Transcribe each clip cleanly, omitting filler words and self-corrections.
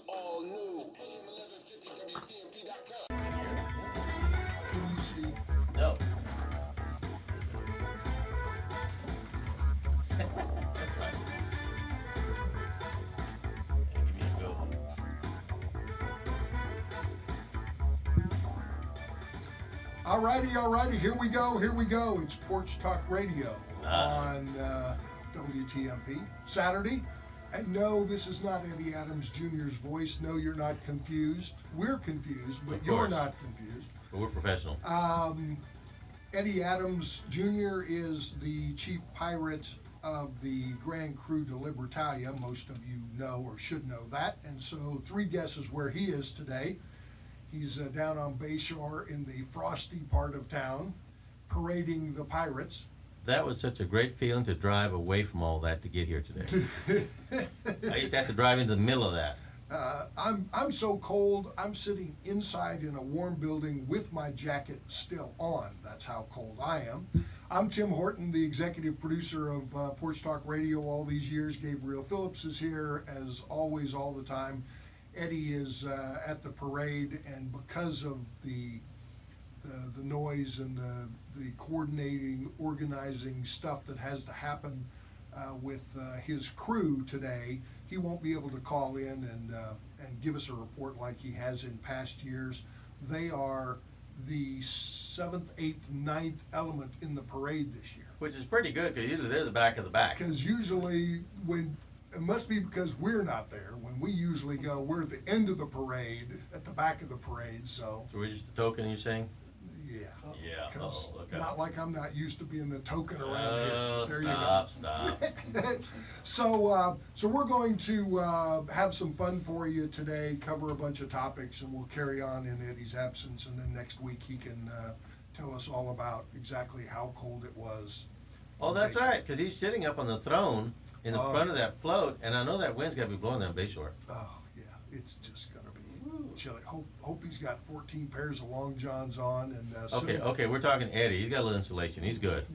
all new. AM 1150 WTMP.com. Can you see? No. That's right. Give me a go. Alrighty, here we go. It's Porch Talk Radio on WTMP, Saturday. And no, this is not Eddie Adams Jr.'s voice. No, you're not confused. We're confused, but you're not confused. But we're professional. Eddie Adams Jr. is the chief pirate of the Grand Krewe de Libertalia. Most of you know or should know that. And so 3 guesses where he is today. He's down on Bayshore in the frosty part of town, parading the pirates. That was such a great feeling to drive away from all that to get here today. I used to have to drive into the middle of that. I'm so cold, I'm sitting inside in a warm building with my jacket still on. That's how cold I am. I'm Tim Horton, the executive producer of Porch Talk Radio all these years. Gabriel Phillips is here, as always, all the time. Eddie is at the parade, and because of the noise and the coordinating, organizing stuff that has to happen with his crew today, he won't be able to call in and give us a report like he has in past years. They are the 7th, 8th, 9th element in the parade this year. Which is pretty good, because usually they're the back of the back. Because usually it must be because we're not there. When we usually go, we're at the end of the parade, at the back of the parade, so. So we're just the token, you're saying? Yeah. Yeah. Because look out. not like I'm not used to being the token around here. There stop. you go. So we're going to have some fun for you today, cover a bunch of topics, and we'll carry on in Eddie's absence, and then next week he can tell us all about exactly how cold it was. Oh, that's right, because he's sitting up on the throne in the front of that float, and I know that wind's got to be blowing down Bayshore. Oh, yeah, it's just going to be chilly. Hope he's got 14 pairs of long johns on. And Okay, we're talking Eddie. He's got a little insulation. He's good.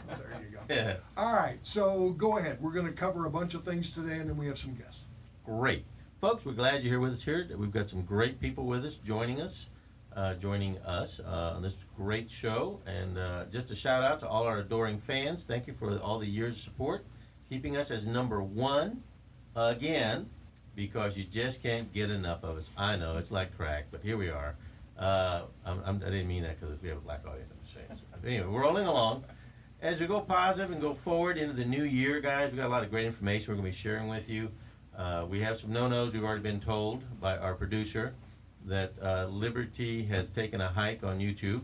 There you go. Yeah. All right, so go ahead. We're going to cover a bunch of things today, and then we have some guests. Great. Folks, we're glad you're here with us here. We've got some great people with us, joining us on this great show. And just a shout out to all our adoring fans. Thank you for all the years of support, keeping us as number 1 again, because you just can't get enough of us. I know, it's like crack, but here we are. I didn't mean that because we have a black audience, I'm just saying. But anyway, we're rolling along. As we go positive and go forward into the new year, guys, we've got a lot of great information we're going to be sharing with you. We have some no-nos. We've already been told by our producer that Liberty has taken a hike on YouTube,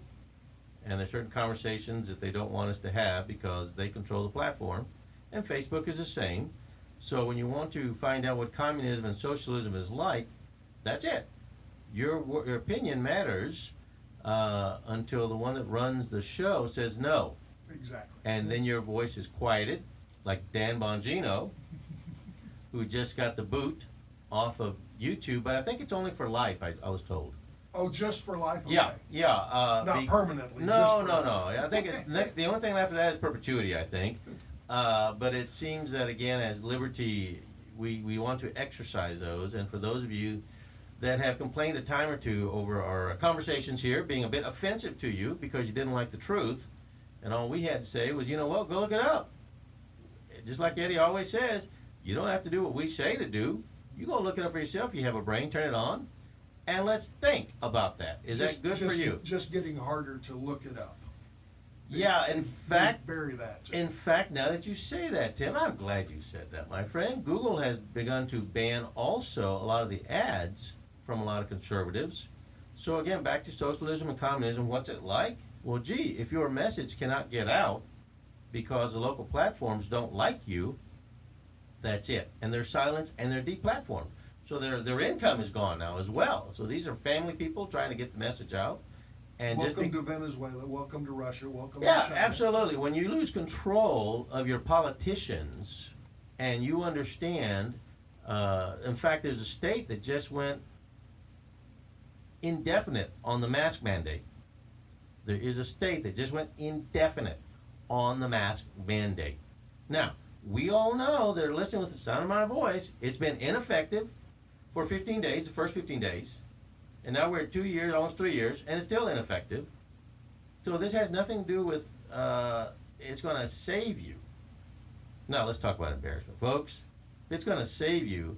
and there's certain conversations that they don't want us to have because they control the platform, and Facebook is the same. So when you want to find out what communism and socialism is like, that's it. Your opinion matters until the one that runs the show says no. Exactly. And then your voice is quieted, like Dan Bongino, who just got the boot off of YouTube, but I think it's only for life, I was told. Oh, just for life? Okay. Yeah. Not permanently. No. I think the only thing after that is perpetuity, I think. But it seems that, again, as Liberty, we want to exercise those. And for those of you that have complained a time or two over our conversations here being a bit offensive to you because you didn't like the truth, and all we had to say was, you know what, go look it up. Just like Eddie always says, you don't have to do what we say to do. You go look it up for yourself. You have a brain, turn it on, and let's think about that. Is that good for you? Just getting harder to look it up. In fact, bury that. In fact, now that you say that, Tim, I'm glad you said that, my friend. Google has begun to ban also a lot of the ads from a lot of conservatives. So again, back to socialism and communism, what's it like? Well, gee, if your message cannot get out because the local platforms don't like you, that's it. And they're silenced and they're deplatformed. So their income is gone now as well. So these are family people trying to get the message out. And welcome to Venezuela, welcome to Russia, welcome to China. China. Yeah, absolutely. When you lose control of your politicians and you understand, in fact, there's a state that just went indefinite on the mask mandate. There is a state that just went indefinite on the mask mandate. Now, we all know that are listening with the sound of my voice, it's been ineffective. for 15 days, the first 15 days, and now we're at 2 years, almost 3 years, and it's still ineffective. So this has nothing to do with it's going to save you. Now let's talk about embarrassment, folks. It's going to save you.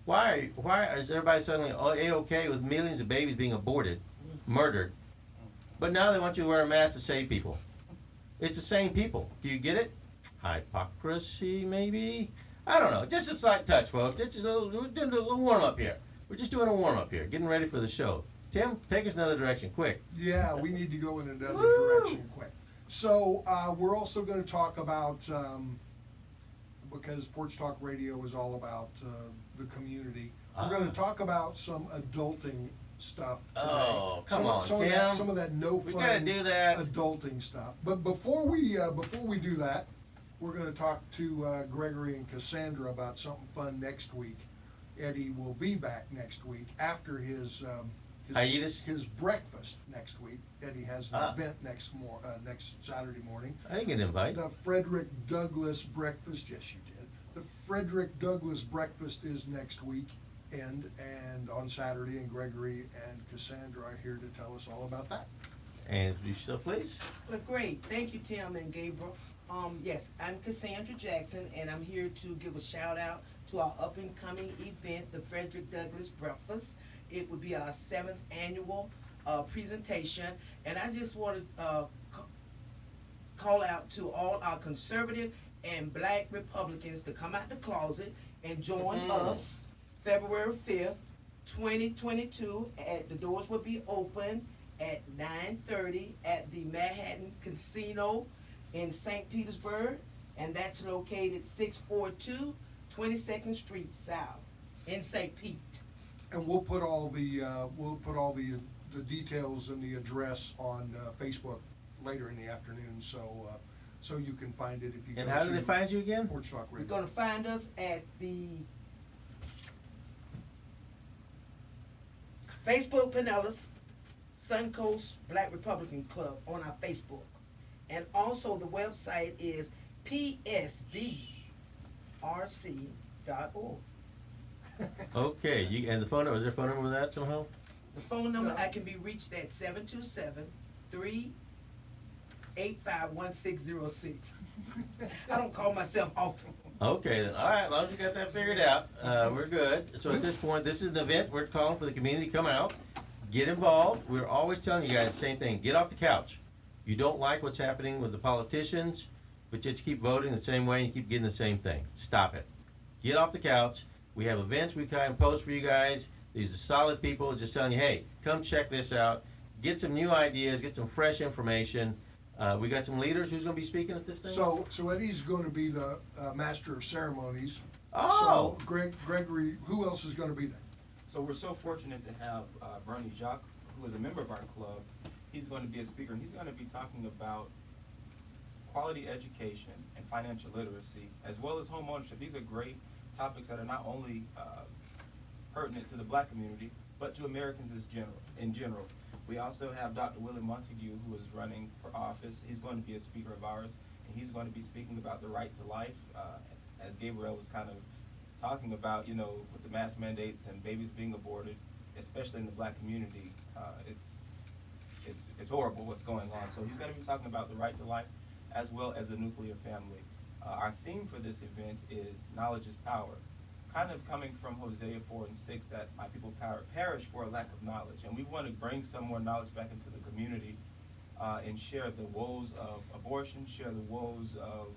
Why is everybody suddenly A-okay with millions of babies being aborted, murdered, but now they want you to wear a mask to save people? It's the same people. Do you get it? Hypocrisy, maybe? I don't know. Just a slight touch, folks. We're doing a little warm-up here. We're just doing a warm-up here, getting ready for the show. Tim, take us another direction, quick. Yeah, we need to go in another direction quick. So we're also going to talk about, because Porch Talk Radio is all about the community, we're going to talk about some adulting stuff today. Oh, come on, Tim. Tim. Some of that no fun We gotta do that. adulting stuff. But before we do that, we're going to talk to Gregory and Cassandra about something fun next week. Eddie will be back next week after his Hiatus? his breakfast next week. Eddie has an event next Saturday morning. I didn't get an invite. The Frederick Douglas Breakfast, yes you did. The Frederick Douglas Breakfast is next week and on Saturday, and Gregory and Cassandra are here to tell us all about that. And introduce yourself, please. Well, great. Thank you, Tim and Gabriel. Yes, I'm Cassandra Jackson, and I'm here to give a shout out to our up and coming event, the Frederick Douglas Breakfast. It would be our 7th annual presentation, and I just want to call out to all our conservative and black Republicans to come out the closet and join us February 5th, 2022. The doors will be open at 9:30 at the Manhattan Casino in St. Petersburg, and that's located 642 22nd Street South in St. Pete. And we'll put all the details and the address on Facebook later in the afternoon, so you can find it if you go to. And how do they find you again? Porch Talk You're Radio. going to find us at the Facebook Pinellas Suncoast Black Republican Club on our Facebook. And also the website is psbrc.org. Okay, and the phone number, is there a phone number with that somehow? The phone number I can be reached at 727-385-1606. I don't call myself often. Okay, then. All right, as long as you got that figured out, we're good. So at this point, this is an event we're calling for the community to come out, get involved. We're always telling you guys the same thing. Get off the couch. You don't like what's happening with the politicians, but yet you keep voting the same way and you keep getting the same thing. Stop it. Get off the couch. We have events we kind of post for you guys. These are solid people just telling you, hey, come check this out. Get some new ideas. Get some fresh information. We got some leaders who's going to be speaking at this thing. So Eddie's going to be the master of ceremonies. Oh! So Gregory, who else is going to be there? So we're so fortunate to have Bernie Jacques, who is a member of our club. He's going to be a speaker, and he's going to be talking about quality education and financial literacy, as well as home ownership. These are great topics that are not only pertinent to the black community, but to Americans in general. We also have Dr. Willie Montague, who is running for office. He's going to be a speaker of ours, and he's going to be speaking about the right to life, as Gabriel was kind of talking about, with the mask mandates and babies being aborted, especially in the black community. It's horrible what's going on. So he's going to be talking about the right to life, as well as the nuclear family. Our theme for this event is knowledge is power, kind of coming from Hosea 4:6, that my people perish for a lack of knowledge. And we want to bring some more knowledge back into the community and share the woes of abortion, share the woes of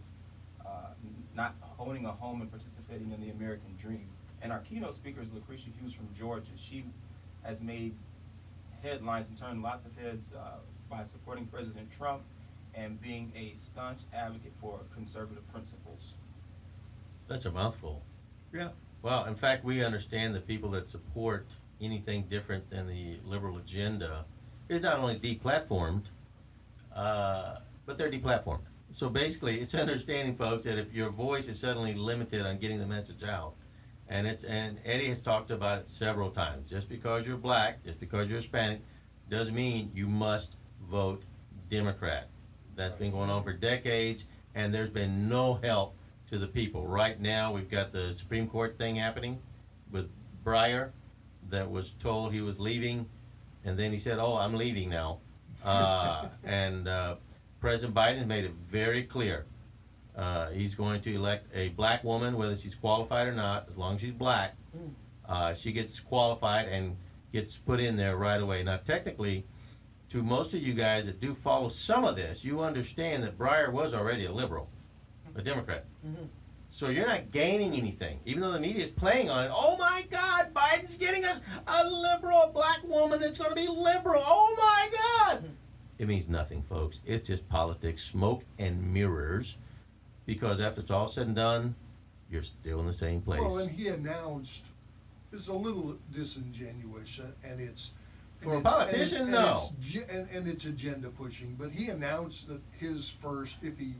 not owning a home and participating in the American dream. And our keynote speaker is Lucretia Hughes from Georgia. She has made headlines and turned lots of heads by supporting President Trump and being a staunch advocate for conservative principles. That's a mouthful. Yeah. Well, in fact, we understand that people that support anything different than the liberal agenda is not only deplatformed, but they're deplatformed. So basically, it's understanding, folks, that if your voice is suddenly limited on getting the message out, and Eddie has talked about it several times. Just because you're black, just because you're Hispanic, doesn't mean you must vote Democrat. That's been going on for decades, and there's been no help to the people. Right now, we've got the Supreme Court thing happening with Breyer that was told he was leaving, and then he said, "Oh, I'm leaving now." And President Biden made it very clear. He's going to elect a black woman, whether she's qualified or not, as long as she's black. She gets qualified and gets put in there right away. Now, technically, to most of you guys that do follow some of this, you understand that Breyer was already a liberal, a Democrat. So you're not gaining anything, even though the media is playing on it. Oh my God, Biden's getting us a liberal, a black woman that's going to be liberal. Oh my God. It means nothing, folks. It's just politics, smoke and mirrors, because after it's all said and done, you're still in the same place. Well, and he announced, it's a little disingenuous, and it's... For a politician, no. And it's agenda pushing, but he announced that his first, if he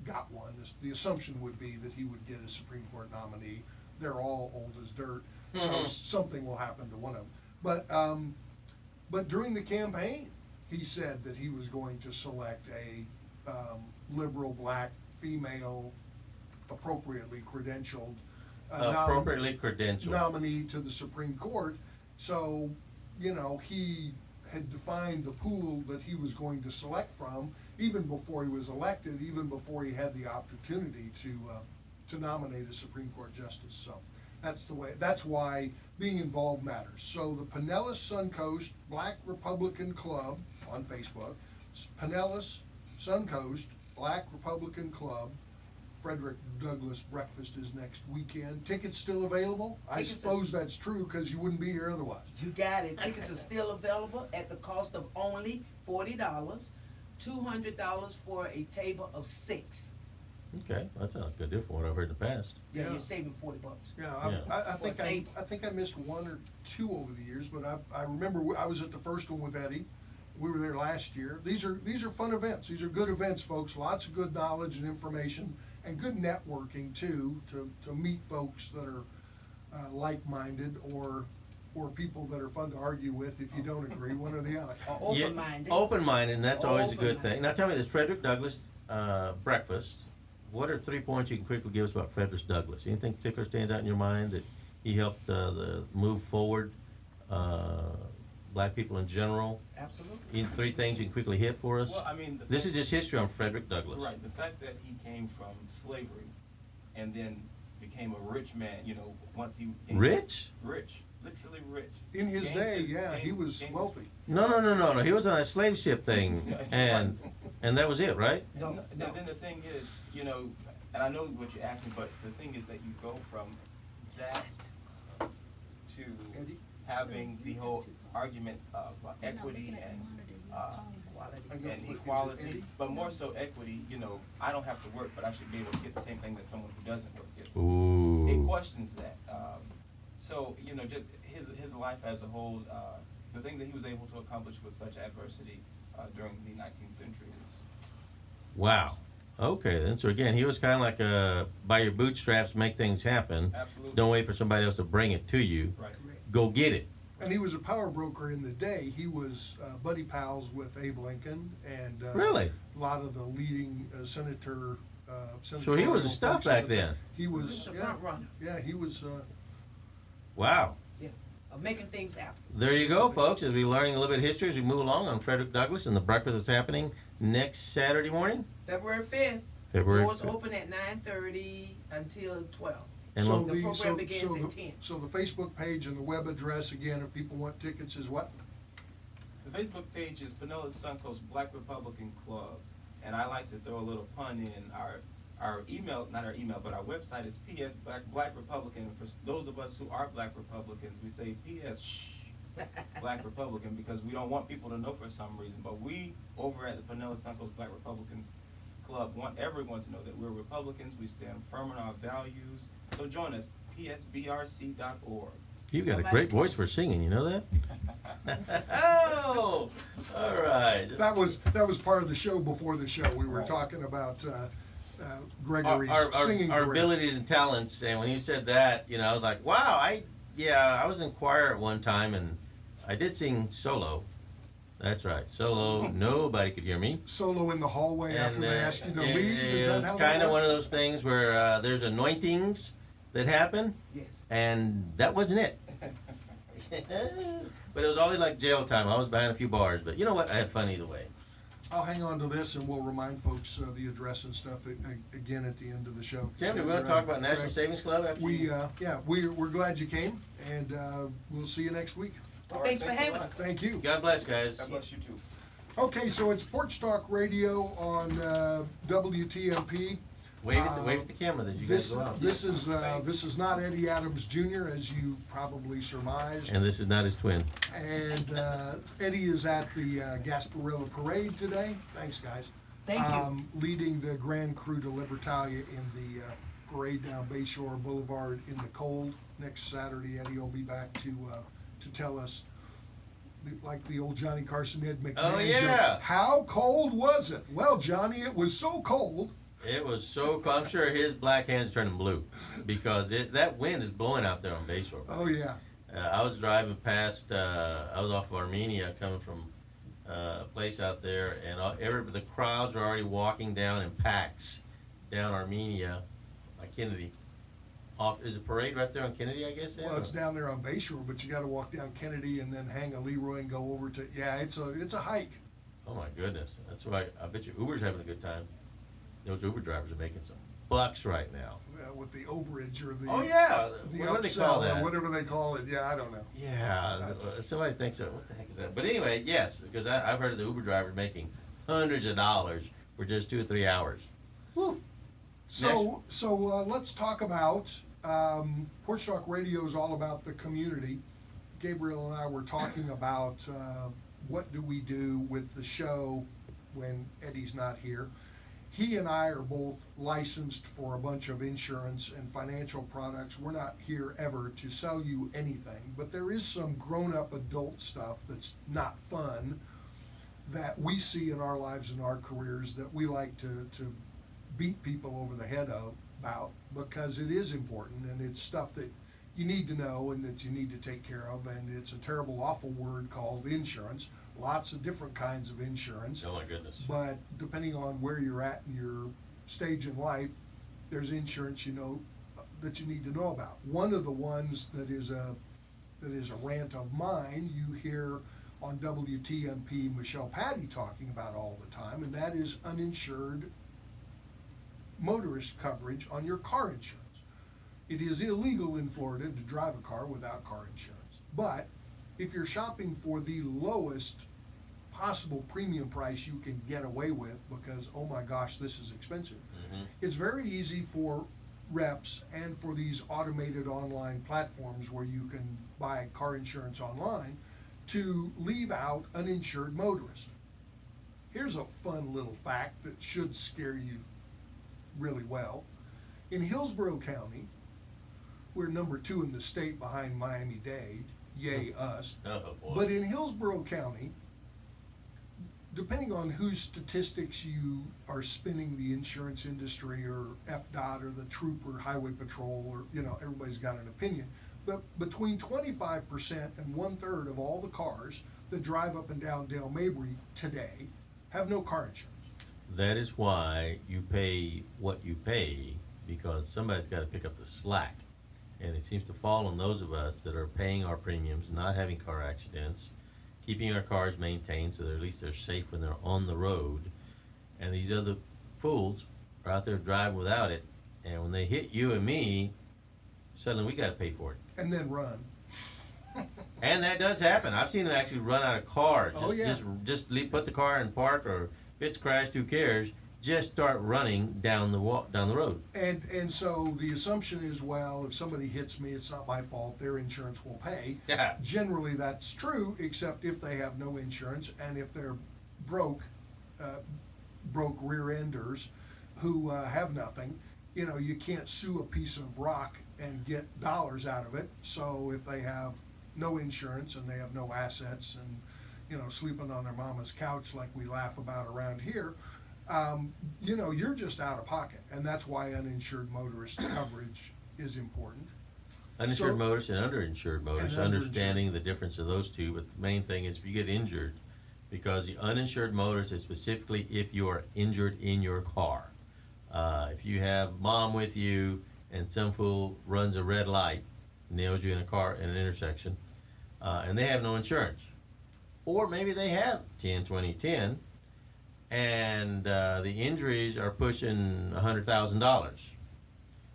got one, the assumption would be that he would get a Supreme Court nominee. They're all old as dirt, so something will happen to one of them. But during the campaign, he said that he was going to select a liberal, black, female, appropriately credentialed nominee to the Supreme Court. So, you know, he had defined the pool that he was going to select from even before he was elected, even before he had the opportunity to nominate a Supreme Court justice. So that's why being involved matters. So the Pinellas Suncoast Black Republican Club on Facebook, Pinellas Suncoast Black Republican Club, Frederick Douglas Breakfast is next weekend. Tickets still available? I suppose that's true, because you wouldn't be here otherwise. You got it. Tickets are still available at the cost of only $40, $200 for a table of 6. Okay, that's a good deal for what I've heard in the past. Yeah, Yeah. you're saving $40. Yeah, I For a table. think I missed one or two over the years, but I remember I was at the first one with Eddie. We were there last year. These are fun events. These are good events, folks. Lots of good knowledge and information, and good networking too, to meet folks that are like-minded or people that are fun to argue with if you don't agree, one or the other. Or open-minded. Yeah, open-minded, and that's always a good thing. Open-minded. Now tell me this, Frederick Douglas Breakfast, what are 3 points you can quickly give us about Frederick Douglas? Anything particular stands out in your mind that he helped the move forward, black people in general? Absolutely. 3 things you can quickly hit for us? Well, I mean, This is just history on Frederick Douglas. Right, the fact that he came from slavery and then became a rich man, you know, once he... Rich? Rich, literally rich. In his Gained day, his- yeah, he gained- was gained his- wealthy. No. He was on a slave ship thing, and that was it, right? And then the thing is, you know, and I know what you asked me, but the thing is that you go from that to Eddie? having the whole argument of equity and equality, but more so equity. You know, I don't have to work, but I should be able to get the same thing that someone who doesn't work gets. Ooh. It questions that. So, you know, just his life as a whole, the things that he was able to accomplish with such adversity during the 19th century is... Wow. Okay, then. So again, he was kind of like by your bootstraps, make things happen. Absolutely. Don't wait for somebody else to bring it to you. Right. Go get it. And he was a power broker in the day. He was buddy pals with Abe Lincoln and Really? a lot of the leading senator. So he was the stuff folks back at the then. time. He He was was the front runner. Yeah, he was. Wow. Yeah, of making things happen. There you go, folks. As we're learning a little bit of history as we move along on Frederick Douglass and the breakfast that's happening next Saturday morning. February 5th. February Doors 5th. open at 9:30 until 12. And so lo- the program begins at 10. So the Facebook page and the web address again, if people want tickets, is what? The Facebook page is Pinellas Suncoast Black Republican Club, and I like to throw a little pun in. Our email, not our email, but our website is PS Black Republican. For those of us who are Black Republicans, we say PS Black Republican because we don't want people to know for some reason. But we over at the Pinellas Suncoast Black Republicans Club want everyone to know that we're Republicans. We stand firm on our values. So join us, psbrc.org. You've got a great voice for singing, you know that? Oh, all right. That was part of the show before the show. We were talking about Gregory's singing our career. abilities and talents, and when you said that, you know, I was like, wow, I was in choir at one time, and I did sing solo. That's right, solo. Nobody could hear me. Solo in the hallway after they ask you to leave. Is It that was how kind that of one works? of those things where there's anointings that happen, Yes. and that wasn't it. But it was always like jail time. I was behind a few bars, but you know what? I had fun either way. I'll hang on to this, and we'll remind folks the address and stuff again at the end of the show. Tim, do we want to talk about National Correct. Savings Club after We're glad you came, and we'll see you next week. All right, Thanks for a having lot. us. Thank you. God bless, guys. God bless you too. Okay, so it's Porch Talk Radio on WTMP. Wave at the camera that you guys This go out. this is not Eddie Adams Jr., as you probably surmised. And this is not his twin. And Eddie is at the Gasparilla Parade today. Thanks, guys. Thank you. Leading the Grand Krewe de Libertalia in the parade down Bayshore Boulevard in the cold. Next Saturday, Eddie will be back to tell us, like the old Johnny Carson Ed McMahon Oh, joke, yeah. how cold was it? Well, Johnny, it was so cold. It was so cold. I'm sure his black hand's turning blue because that wind is blowing out there on Bayshore. Oh, yeah. I was driving past, I was off of Armenia coming from a place out there, and the crowds are already walking down in packs down Armenia by Kennedy. Is a parade right there on Kennedy, I guess? Well, it's down there on Bayshore, but you got to walk down Kennedy and then hang a Leroy and go over to. Yeah, it's a hike. Oh my goodness. That's why I bet you Uber's having a good time. Those Uber drivers are making some bucks right now. With the overage or the. Oh yeah. The What do they upsell call or that? whatever they call it. Yeah, I don't know. Yeah, That's- somebody thinks that. What the heck is that? But anyway, yes, because I've heard of the Uber drivers making hundreds of dollars for just 2 or 3 hours. Woof. So let's talk about Porch Talk Radio is all about the community. Gabriel and I were talking about what do we do with the show when Eddie's not here. He and I are both licensed for a bunch of insurance and financial products. We're not here ever to sell you anything, but there is some grown-up adult stuff that's not fun that we see in our lives and our careers that we like to beat people over the head about because it is important and it's stuff that you need to know and that you need to take care of, and it's a terrible, awful word called insurance. Lots of different kinds of insurance. Oh my goodness. But depending on where you're at in your stage in life, there's insurance that you need to know about. One of the ones that is a rant of mine, you hear on WTMP Michelle Patty talking about all the time, and that is uninsured motorist coverage on your car insurance. It is illegal in Florida to drive a car without car insurance. But if you're shopping for the lowest possible premium price you can get away with because, oh my gosh, this is expensive, it's very easy for reps and for these automated online platforms where you can buy car insurance online to leave out uninsured motorists. Here's a fun little fact that should scare you really well. In Hillsborough County, we're number 2 in the state behind Miami-Dade, yay us. Oh boy. But in Hillsborough County, depending on whose statistics you are spinning the insurance industry or FDOT or the troop or highway patrol or, everybody's got an opinion. But between 25% and 1/3 of all the cars that drive up and down Dale Mabry today have no car insurance. That is why you pay what you pay, because somebody's got to pick up the slack. And it seems to fall on those of us that are paying our premiums, not having car accidents, keeping our cars maintained so that at least they're safe when they're on the road. And these other fools are out there driving without it. And when they hit you and me, suddenly we got to pay for it. And then run. And that does happen. I've seen them actually run out of cars. Oh, yeah. Just put the car in park, or if it's crashed, who cares? Just start running down the road. And so the assumption is, well, if somebody hits me, it's not my fault. Their insurance will pay. Yeah. Generally, that's true, except if they have no insurance and if they're broke rear enders who have nothing. You can't sue a piece of rock and get dollars out of it. So if they have no insurance and they have no assets and sleeping on their mama's couch like we laugh about around here, you're just out of pocket, and that's why uninsured motorist coverage is important. Uninsured So- motorists and underinsured motorists, And underinsured. understanding the difference of those two, but the main thing is if you get injured, because the uninsured motorist is specifically if you are injured in your car. If you have mom with you and some fool runs a red light, nails you in in an intersection, and they have no insurance. Or maybe they have 10, 20, 10, and the injuries are pushing $100,000.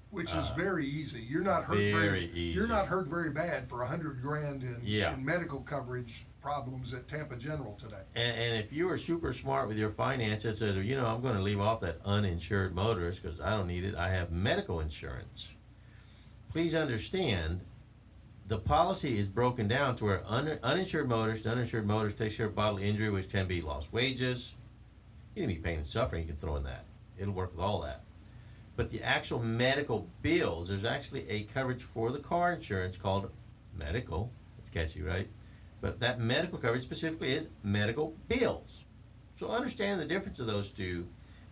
Which is very easy. You're not hurt very easy. You're not hurt very bad for $100,000 Yeah. in medical coverage problems at Tampa General today. And if you are super smart with your finances, said, you know, I'm going to leave off that uninsured motorist because I don't need it. I have medical insurance. Please understand, the policy is broken down to where uninsured motorist takes care of bodily injury, which can be lost wages. You can be pain and suffering. You can throw in that. It'll work with all that. But the actual medical bills, there's actually a coverage for the car insurance called medical. It's catchy, right? But that medical coverage specifically is medical bills. So understand the difference of those two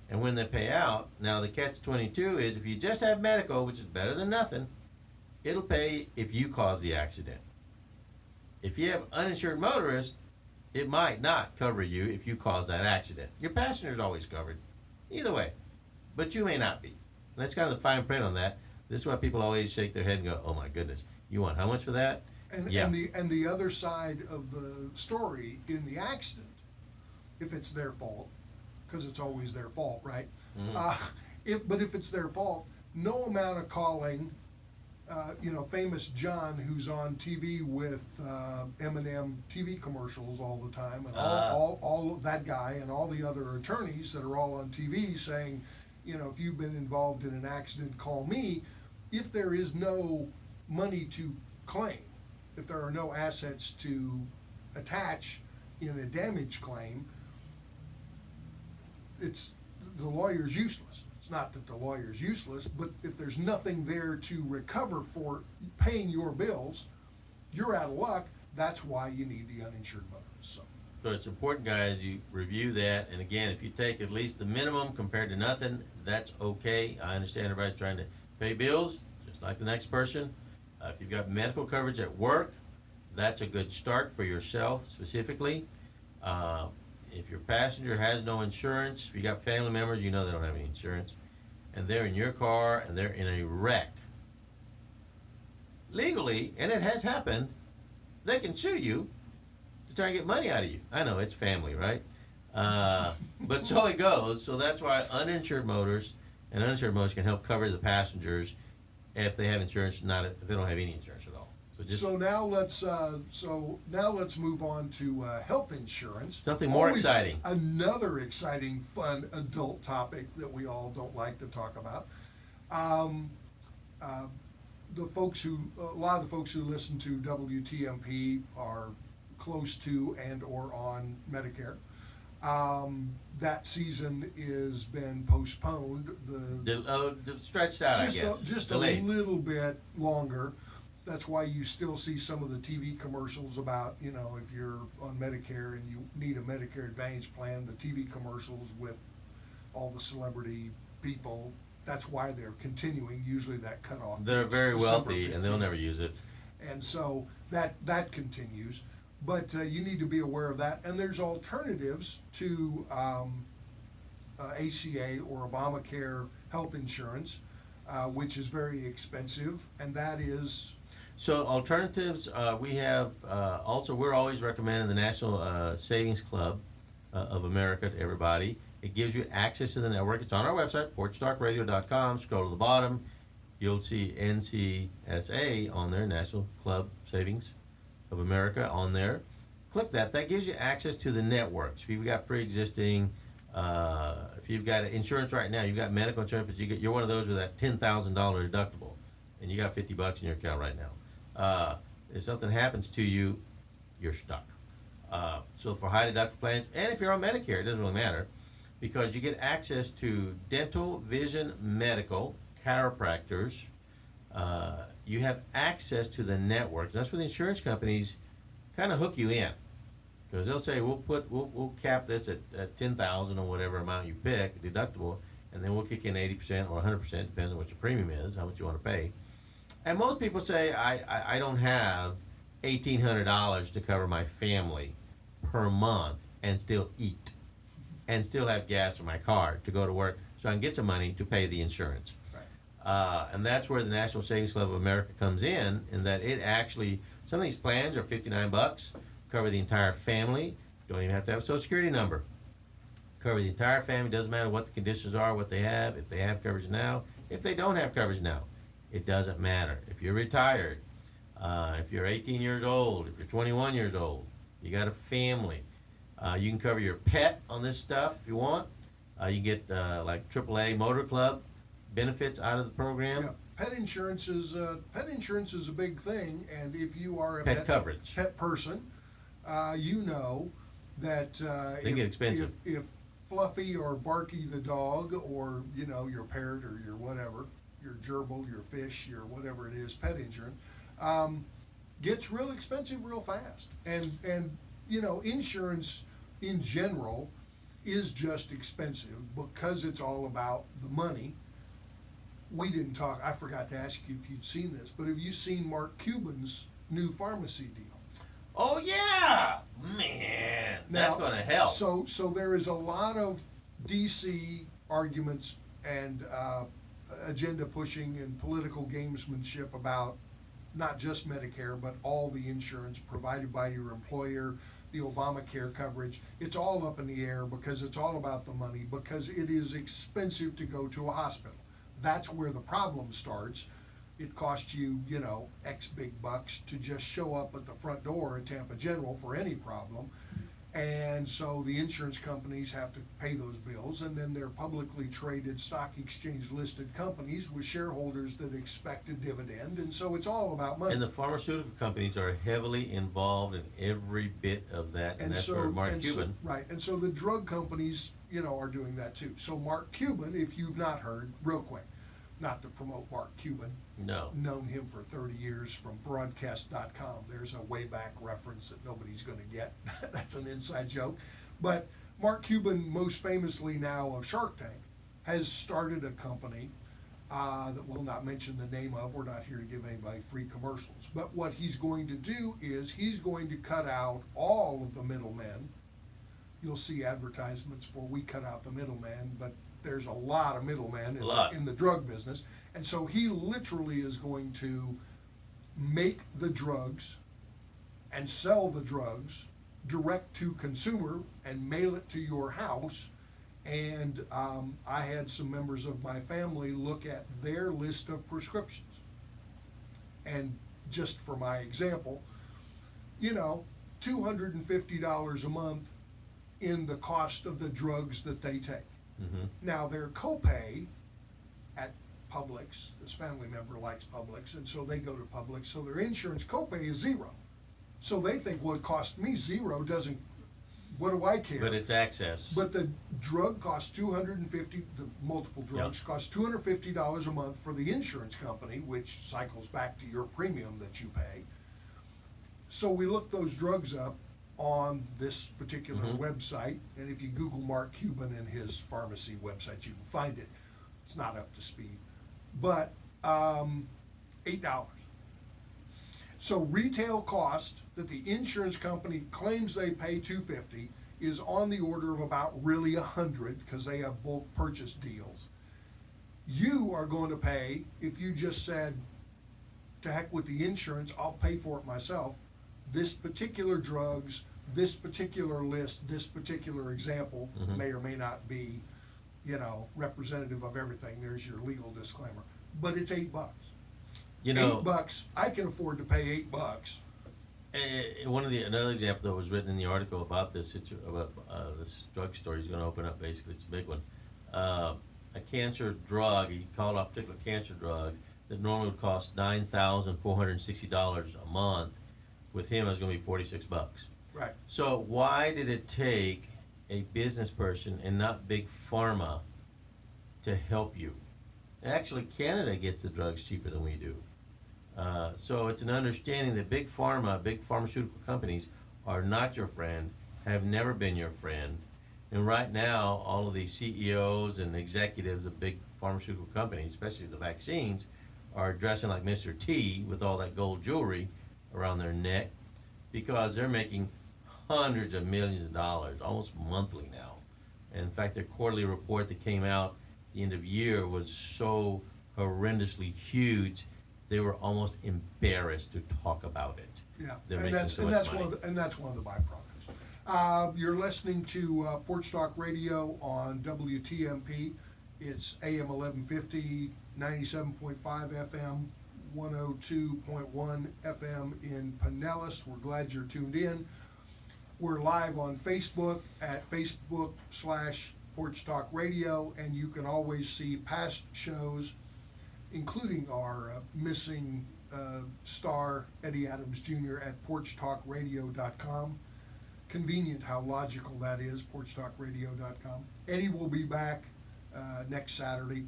and when they pay out. Now the catch-22 is if you just have medical, which is better than nothing, it'll pay if you cause the accident. If you have uninsured motorist, it might not cover you if you cause that accident. Your passenger's always covered, either way, but you may not be. And that's kind of the fine print on that. This is why people always shake their head and go, oh my goodness, you want how much for that? And, Yeah. and the other side of the story in the accident, if it's their fault, because it's always their fault, right? But if it's their fault, no amount of calling, famous John, who's on TV with M&M TV commercials all the time, and all that guy and all the other attorneys that are all on TV saying, if you've been involved in an accident, call me. If there is no money to claim, if there are no assets to attach in a damage claim, the lawyer's useless. It's not that the lawyer's useless, but if there's nothing there to recover for paying your bills, you're out of luck. That's why you need the uninsured motorist. So it's important, guys, you review that. And again, if you take at least the minimum compared to nothing, that's okay. I understand everybody's trying to pay bills, just like the next person. If you've got medical coverage at work, that's a good start for yourself specifically. If your passenger has no insurance, if you got family members, they don't have any insurance, and they're in your car and they're in a wreck, legally, and it has happened, they can sue you to try and get money out of you. I know, it's family, right? But so it goes. So that's why uninsured motorists and uninsured motorists can help cover the passengers if they have insurance, not if they don't have any insurance at all. So now let's move on to health insurance. Something more Always exciting. Another exciting, fun adult topic that we all don't like to talk about. A lot of the folks who listen to WTMP are close to and or on Medicare. That season has been postponed. Stretched out, I guess. Just Delayed. a little bit longer. That's why you still see some of the TV commercials about, if you're on Medicare and you need a Medicare Advantage plan, the TV commercials with all the celebrity people. That's why they're continuing. Usually that cutoff. They're very December wealthy, 15th. and they'll never use it. And so that continues. But you need to be aware of that. And there's alternatives to ACA or Obamacare health insurance, which is very expensive, and that is... So alternatives, we have also, we're always recommending the National Savings Club of America to everybody. It gives you access to the network. It's on our website, porchtalkradio.com. Scroll to the bottom. You'll see NCSA on there, National Club Savings of America on there. Click that. That gives you access to the networks. If you've got pre-existing, if you've got insurance right now, you've got medical insurance, but you're one of those with that $10,000 deductible, and you got $50 in your account right now. If something happens to you, you're stuck. So for high deductible plans, and if you're on Medicare, it doesn't really matter, because you get access to dental, vision, medical, chiropractors. You have access to the network. That's where the insurance companies kind of hook you in, because they'll say we'll cap this at $10,000 or whatever amount you pick deductible, and then we'll kick in 80% or 100%, depends on what your premium is, how much you want to pay. And most people say, I don't have $1,800 to cover my family per month and still eat and still have gas for my car to go to work so I can get some money to pay the insurance. Right. And that's where the National Savings Club of America comes in that it actually, some of these plans are $59, cover the entire family. Don't even have to have a Social Security number. Cover the entire family, doesn't matter what the conditions are, what they have, if they have coverage now, if they don't have coverage now. It doesn't matter. If you're retired, if you're 18 years old, if you're 21 years old, you got a family, you can cover your pet on this stuff if you want. You get like AAA Motor Club benefits out of the program. Yeah. Pet insurance is a big thing, and if you are a Pet coverage. pet person, you know that They get expensive. If Fluffy or Barky the dog, or your parrot or your whatever, your gerbil, your fish, your whatever it is, pet insurance, gets real expensive real fast, and insurance in general is just expensive because it's all about the money. We didn't talk, I forgot to ask you if you'd seen this, but have you seen Mark Cuban's new pharmacy deal? Oh yeah, man, that's Now, going to help. So there is a lot of DC arguments and agenda pushing and political gamesmanship about not just Medicare, but all the insurance provided by your employer, the Obamacare coverage. It's all up in the air because it's all about the money, because it is expensive to go to a hospital. That's where the problem starts. It costs you, X big bucks to just show up at the front door at Tampa General for any problem. And so the insurance companies have to pay those bills, and then they're publicly traded, stock exchange listed companies with shareholders that expect a dividend, and so it's all about money. And the pharmaceutical companies are heavily involved in every bit of that, and that's where Mark Cuban. Right, and so the drug companies, are doing that too. So Mark Cuban, if you've not heard, real quick, not to promote Mark Cuban, No. known him for 30 years from broadcast.com. There's a way back reference that nobody's going to get. That's an inside joke. But Mark Cuban, most famously now of Shark Tank, has started a company that we'll not mention the name of. We're not here to give anybody free commercials. But what he's going to do is he's going to cut out all of the middlemen. You'll see advertisements for "we cut out the middleman," but there's a lot of middlemen in the drug business. And so he literally is going to make the drugs and sell the drugs direct to consumer and mail it to your house. And I had some members of my family look at their list of prescriptions. And just for my example, $250 a month in the cost of the drugs that they take. Mm-hmm. Now, their copay at Publix, this family member likes Publix, and so they go to Publix, so their insurance copay is zero. So they think, well, it cost me zero, what do I care? But it's access. But the drug costs the multiple drugs cost $250 a month for the insurance company, which cycles back to your premium that you pay. So we looked those drugs up on this particular website, and if you Google Mark Cuban and his pharmacy website, you can find it. It's not up to speed, but $8. So retail cost that the insurance company claims they pay $250 is on the order of about really $100, because they have bulk purchase deals. You are going to pay, if you just said, to heck with the insurance, I'll pay for it myself, this particular drugs, this particular list, this particular example may or may not be, representative of everything. There's your legal disclaimer. But it's $8. $8, I can afford to pay $8. Another example that was written in the article about this drug store he's going to open up. Basically, it's a big one. A cancer drug. He called out a particular cancer drug that normally would cost $9,460 a month. With him, it's going to be $46. Right. So why did it take a business person and not big pharma to help you? Actually, Canada gets the drugs cheaper than we do. So it's an understanding that big pharma, big pharmaceutical companies are not your friend, have never been your friend. And right now, all of these CEOs and executives of big pharmaceutical companies, especially the vaccines, are dressing like Mr. T with all that gold jewelry around their neck, because they're making hundreds of millions of dollars, almost monthly now. And in fact, their quarterly report that came out at the end of year was so horrendously huge. They were almost embarrassed to talk about it. Yeah, They're and making that's so and much that's money. one of the byproducts. You're listening to Porch Talk Radio on WTMP. It's AM 1150, 97.5 FM, 102.1 FM in Pinellas. We're glad you're tuned in. We're live on Facebook at Facebook/Porch Talk Radio, and you can always see past shows, including our missing star, Eddie Adams Jr., at porchtalkradio.com. Convenient how logical that is, porchtalkradio.com. Eddie will be back next Saturday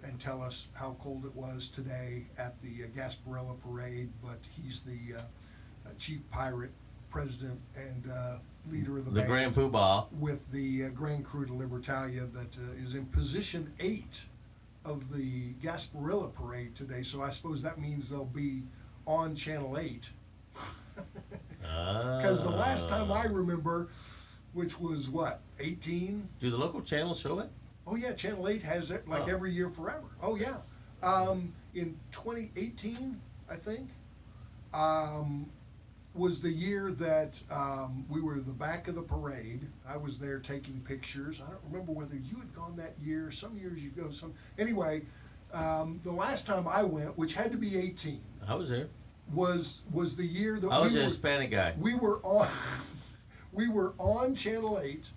and tell us how cold it was today at the Gasparilla Parade, but he's the chief pirate, president, and leader of the band Grand Poobah. with the Grand Krewe de Libertalia that is in position 8 of the Gasparilla Parade today. So I suppose that means they'll be on Channel 8. Because the last time I remember, which was what, 18? Do the local channels show it? Oh yeah, Channel 8 has it like Oh. every year forever. Oh yeah. In 2018, I think, was the year that we were in the back of the parade. I was there taking pictures. I don't remember whether you had gone that year. Some years you go, some. Anyway, the last time I went, which had to be 18, I was there. was the year that I was we a were, Hispanic guy. we were on we were on Channel 8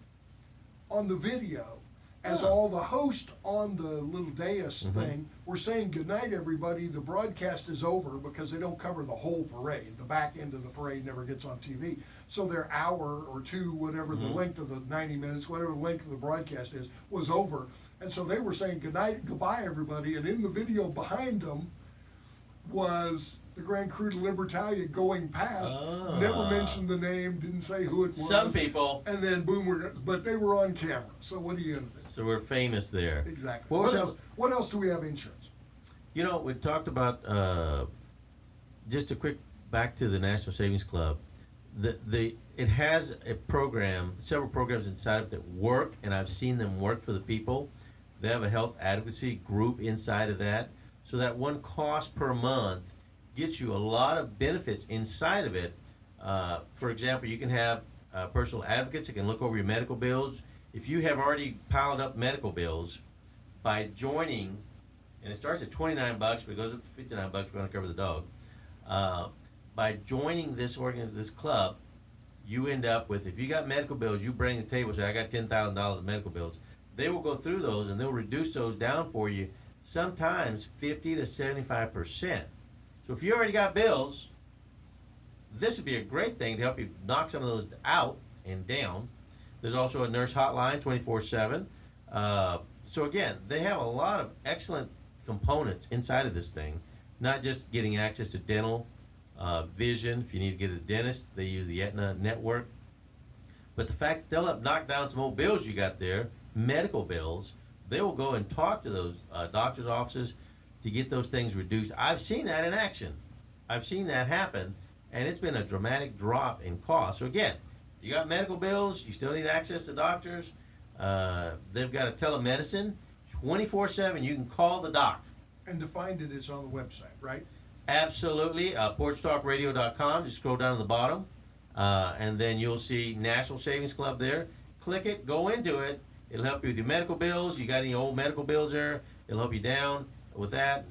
on the video as Huh. all the hosts on the little dais Mhm. thing were saying goodnight everybody. The broadcast is over because they don't cover the whole parade. The back end of the parade never gets on TV. So their hour or two, whatever the Mhm. length of the 90 minutes, whatever the length of the broadcast is, was over. And so they were saying goodbye everybody, and in the video behind them was the Grand Krewe de Libertalia going past. Ah. Never mentioned the name, didn't say who it was. Some people. And then boom, but they were on camera. So what are you gonna do? So we're famous there. Exactly. What was What that- else? What else do we have insurance? You know, we talked about just a quick back to the National Savings Club. It has a program, several programs inside of it that work, and I've seen them work for the people. They have a health advocacy group inside of that, so that one cost per month gets you a lot of benefits inside of it. For example, you can have personal advocates that can look over your medical bills. If you have already piled up medical bills, by joining, and it starts at $29, but it goes up to $59 if you want to cover the dog. By joining this club, you end up with, if you got medical bills, you bring the table, say I got $10,000 of medical bills. They will go through those and they'll reduce those down for you, sometimes 50 to 75%. So if you already got bills, this would be a great thing to help you knock some of those out and down. There's also a nurse hotline 24/7. So again, they have a lot of excellent components inside of this thing. Not just getting access to dental, vision. If you need to get a dentist, they use the Aetna network. But the fact that they'll help knock down some old bills you got there, medical bills, they will go and talk to those doctor's offices to get those things reduced. I've seen that in action. I've seen that happen, and it's been a dramatic drop in cost. So again, you got medical bills, you still need access to doctors. They've got a telemedicine, 24/7. You can call the doc. And to find it, it's on the website, right? Absolutely. PorchTalkRadio.com. Just scroll down to the bottom, and then you'll see National Savings Club there. Click it, go into it. It'll help you with your medical bills. You got any old medical bills there? It'll help you down with that.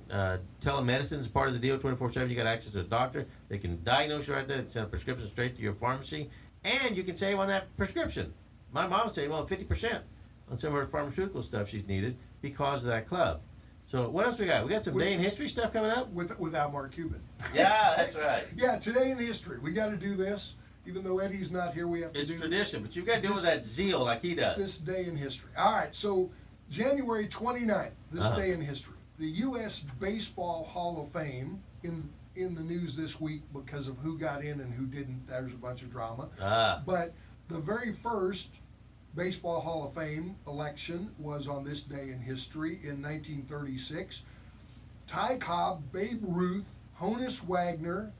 Telemedicine is part of the deal. 24/7. You got access to a doctor. They can diagnose you right there. They send a prescription straight to your pharmacy, and you can save on that prescription. My mom saved on 50% on some of her pharmaceutical stuff she's needed because of that club. So what else we got? We got some day in history stuff coming up. Without Mark Cuban. Yeah, that's right. Yeah, today in history. We got to do this. Even though Eddie's not here, we have to It's do tradition, but you've got to do it with this- that zeal like he does. this day in history. All right, so January 29th, this Uh-huh. day in history. The U.S. Baseball Hall of Fame in the news this week because of who got in and who didn't. There's a bunch of drama. But the very first Baseball Hall of Fame election was on this day in history in 1936. Ty Cobb, Babe Ruth, Honus Wagner,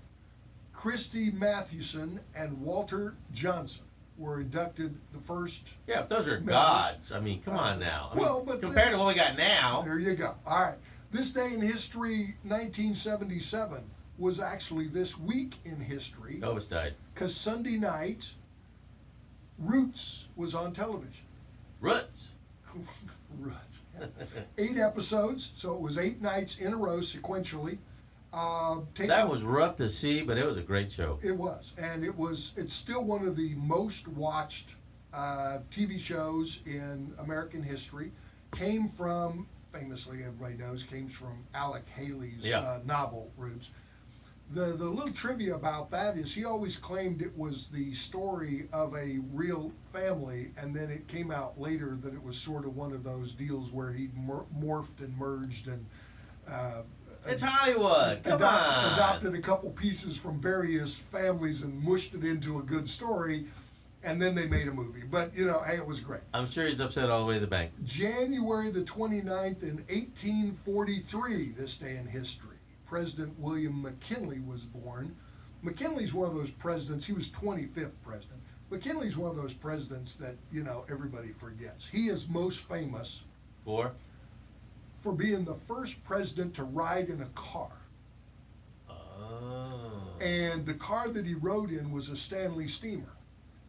Christy Mathewson, and Walter Johnson were inducted the first. Yeah, but those are members. gods. I mean, come on now. I mean, Well, but compared to what we got now. There you go. All right. This day in history, 1977, was actually this week in history. Elvis died. Because Sunday night, Roots was on television. Roots. Roots. 8 episodes, so it was 8 nights in a row sequentially. That was rough to see, but it was a great show. It was, and it's still one of the most watched TV shows in American history. Came from, famously everybody knows, came from Alec Haley's novel Roots. The little trivia about that is he always claimed it was the story of a real family, and then it came out later that it was sort of one of those deals where he morphed and merged and It's Hollywood. Come on. adopted a couple pieces from various families and mushed it into a good story, and then they made a movie. But, you know, hey, it was great. I'm sure he's upset all the way to the bank. January the 29th in 1843, this day in history, President William McKinley was born. McKinley's one of those presidents, he was 25th president. McKinley's one of those presidents that, you know, everybody forgets. He is most famous For being the first president to ride in a car. Oh. And the car that he rode in was a Stanley steamer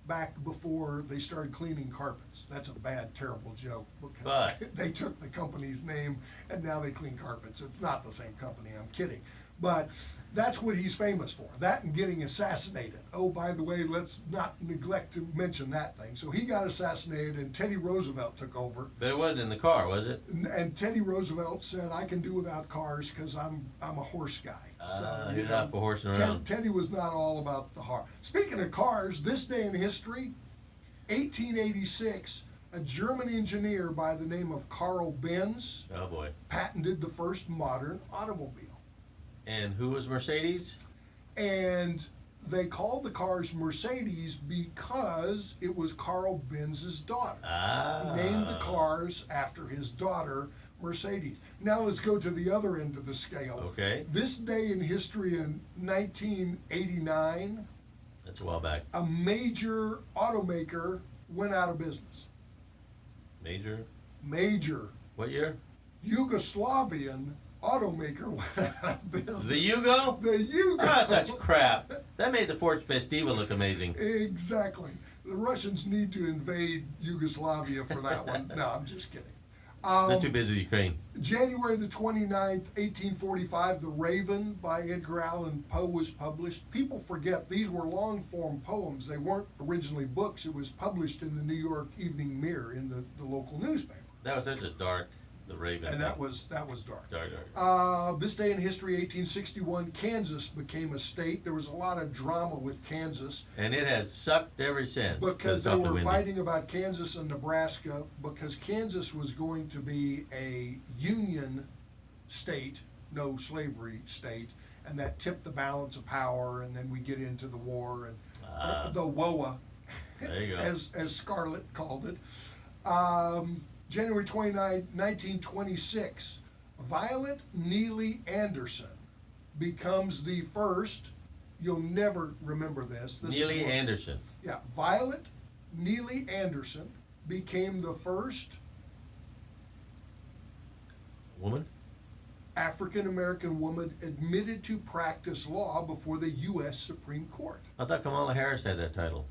back before they started cleaning carpets. That's a bad, terrible joke because they took the company's name and now they clean carpets. It's not the same company, I'm kidding. But that's what he's famous for, that and getting assassinated. Oh, by the way, let's not neglect to mention that thing. So he got assassinated and Teddy Roosevelt took over. But it wasn't in the car, was it? And Teddy Roosevelt said, I can do without cars because I'm a horse guy. He's not for horsing around. Teddy was not all about the horse. Speaking of cars, this day in history, 1886, a German engineer by the name of Carl Benz Oh boy. patented the first modern automobile. And who was Mercedes? And they called the cars Mercedes because it was Carl Benz's daughter. Ah. He named the cars after his daughter, Mercedes. Now let's go to the other end of the scale. Okay. This day in history in 1989, That's a while back. a major automaker went out of business. Major What year? Yugoslavian automaker went out of business. The Yugo? The Yugo. Oh, such crap. That made the Ford Festiva look amazing. Exactly. The Russians need to invade Yugoslavia for that one. No, I'm just kidding. They're too busy with Ukraine. January the 29th, 1845, The Raven by Edgar Allan Poe was published. People forget these were long-form poems. They weren't originally books. It was published in the New York Evening Mirror in the local newspaper. That was such a dark, The Raven. And thing. that was dark. Dark. This day in history, 1861, Kansas became a state. There was a lot of drama with Kansas And it has sucked ever since. because it's they awfully were windy. fighting about Kansas and Nebraska because Kansas was going to be a Union state, no slavery state, and that tipped the balance of power, and then we get into the war and the WOA, There you go. as Scarlett called it. January 29, 1926, Violet Neely Anderson becomes the first, you'll never remember this. Neely Anderson. Yeah, Violet Neely Anderson became the first Woman? African-American woman admitted to practice law before the U.S. Supreme Court. I thought Kamala Harris had that title.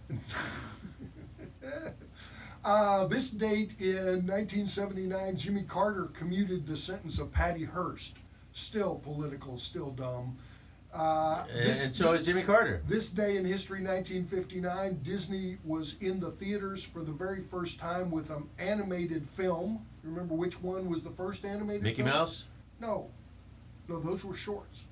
This date in 1979, Jimmy Carter commuted the sentence of Patty Hearst. Still political, still dumb. And so is Jimmy Carter. This day in history, 1959, Disney was in the theaters for the very first time with an animated film. Remember which one was the first animated Mickey film? Mouse? No, those were shorts.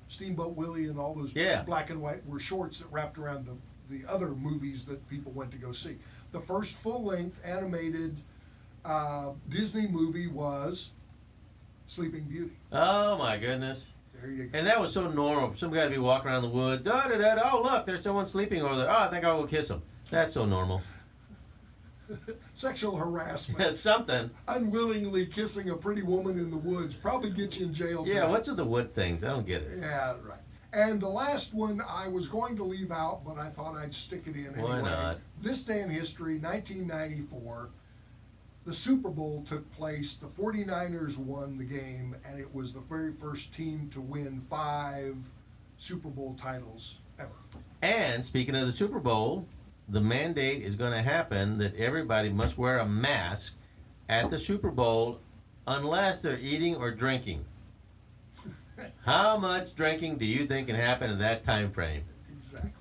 Steamboat Willie and all those black and white were shorts that wrapped around the other movies that people went to go see. The first full-length animated Disney movie was Sleeping Beauty. Oh my goodness. There you go. And that was so normal. Some guy to be walking around the wood. Da da da. Oh look, there's someone sleeping over there. Oh, I think I'll go kiss him. That's so normal. Sexual harassment. That's something. Unwillingly kissing a pretty woman in the woods probably gets you in jail. Yeah, tonight. what's with the wood things? I don't get it. Yeah, right. And the last one I was going to leave out, but I thought I'd stick it in anyway. Why not? This day in history, 1994, the Super Bowl took place. The 49ers won the game, and it was the very first team to win 5 Super Bowl titles ever. And speaking of the Super Bowl, the mandate is going to happen that everybody must wear a mask at the Super Bowl unless they're eating or drinking. How much drinking do you think can happen in that time frame? Exactly.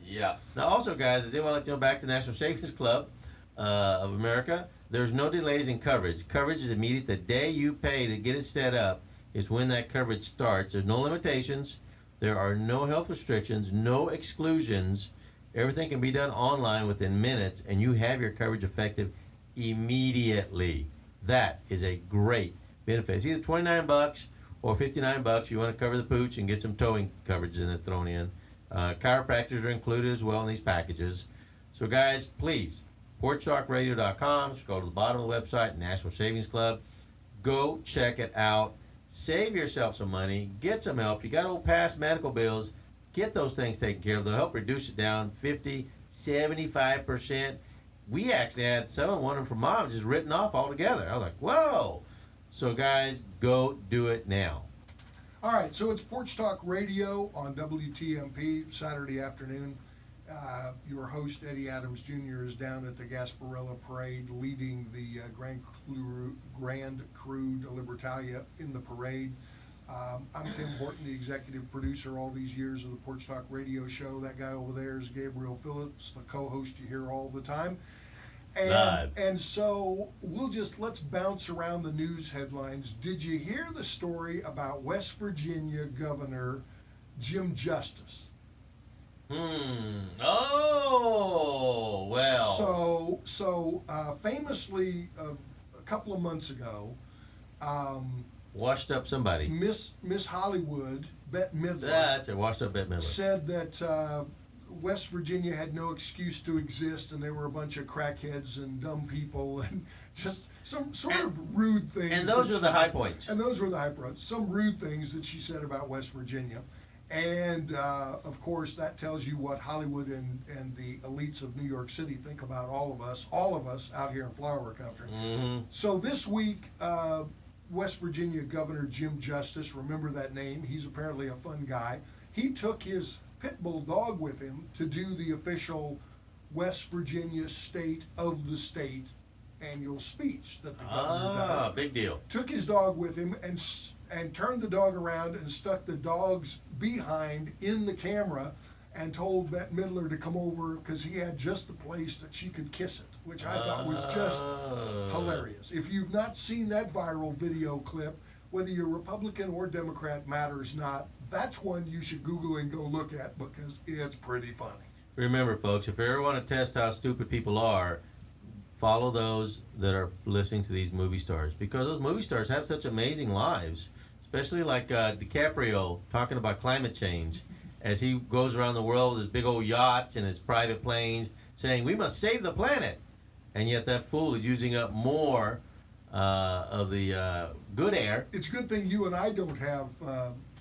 Yeah. Now, also, guys, I did want to let you know back to the National Savings Club of America. There's no delays in coverage. Coverage is immediate. The day you pay to get it set up is when that coverage starts. There's no limitations. There are no health restrictions, no exclusions. Everything can be done online within minutes, and you have your coverage effective immediately. That is a great benefit. It's either $29 or $59. You want to cover the pooch and get some towing coverage in it thrown in. Chiropractors are included as well in these packages. So, guys, please, porchtalkradio.com. Scroll to the bottom of the website, National Savings Club. Go check it out. Save yourself some money. Get some help. You got old past medical bills. Get those things taken care of. They'll help reduce it down 50, 75%. We actually had one from Mom just written off altogether. I was like, whoa. So, guys, go do it now. All right, so it's Porch Talk Radio on WTMP Saturday afternoon. Your host, Eddie Adams Jr., is down at the Gasparilla Parade leading the Grand Krewe de Libertalia in the parade. I'm Tim Horton, the executive producer all these years of the Porch Talk Radio show. That guy over there is Gabriel Phillips, the co-host you hear all the time. And so let's bounce around the news headlines. Did you hear the story about West Virginia Governor Jim Justice? Oh, well. So famously, a couple of months ago, washed up somebody. Miss Hollywood, Bette Midler. That's it, washed up Bette Midler. Said that West Virginia had no excuse to exist, and they were a bunch of crackheads and dumb people, and just some sort of rude things. And those are the high points. And those were the high points. Some rude things that she said about West Virginia. And, of course, that tells you what Hollywood and the elites of New York City think about all of us out here in flower country. Mm-hmm. So this week, West Virginia Governor Jim Justice, remember that name, he's apparently a fun guy. He took his pit bull dog with him to do the official West Virginia State of the State annual speech that the governor does. Big deal. Took his dog with him and turned the dog around and stuck the dog's behind in the camera and told Bette Midler to come over because he had just the place that she could kiss it, which I thought was just hilarious. If you've not seen that viral video clip, whether you're Republican or Democrat matters not, that's one you should Google and go look at because it's pretty funny. Remember, folks, if you ever want to test how stupid people are, follow those that are listening to these movie stars, because those movie stars have such amazing lives, especially like DiCaprio talking about climate change as he goes around the world with his big old yachts and his private planes saying, we must save the planet. And yet that fool is using up more of the good air. It's a good thing you and I don't have